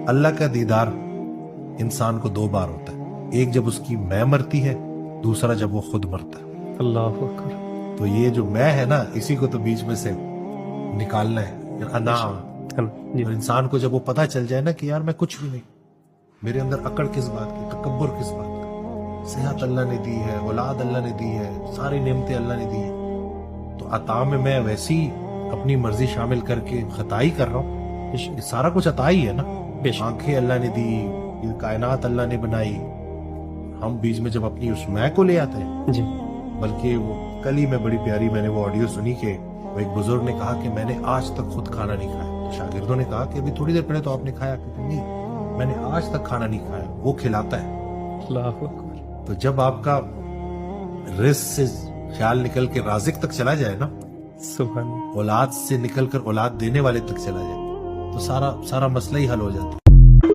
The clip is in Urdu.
اللہ کا دیدار انسان کو دو بار ہوتا ہے، ایک جب اس کی میں مرتی ہے، دوسرا جب وہ خود مرتا ہے۔ اللہ اکبر۔ تو یہ جو میں ہے نا، اسی کو تو بیچ میں سے نکالنا ہے، انا۔ جی اور انسان کو جب وہ پتہ چل جائے نا کہ یار میں کچھ بھی نہیں، میرے اندر اکڑ کس بات کی، تکبر کس بات کا، صحت اللہ نے دی ہے، اولاد اللہ نے دی ہے، ساری نعمتیں اللہ نے دی ہے، تو عطا میں ویسی اپنی مرضی شامل کر کے خطا ہی کر رہا ہوں۔ یہ سارا کچھ عطا ہی ہے نا، آنکھیں اللہ نے دی، یہ کائنات اللہ نے بنائی، ہم بیچ میں جب اپنی اس میں کو لے آتے ہیں۔ جی بلکہ وہ کل ہی میں بڑی پیاری میں نے وہ آڈیو سنی کہ وہ ایک بزرگ نے کہا کہ میں نے آج تک خود کھانا نہیں کھایا، تو شاگردوں نے کہا کہ ابھی تھوڑی دیر پہلے تو آپ نے کھایا، کہ نہیں میں نے آج تک کھانا نہیں کھایا، وہ کھلاتا ہے۔ اللہ اکبر۔ تو جب آپ کا رزق سے خیال نکل کے رازق تک چلا جائے نا، سبحان اللہ۔ اولاد سے نکل کر اولاد دینے والے تک چلا جائے، تو سارا مسئلہ ہی حل ہو جاتا ہے۔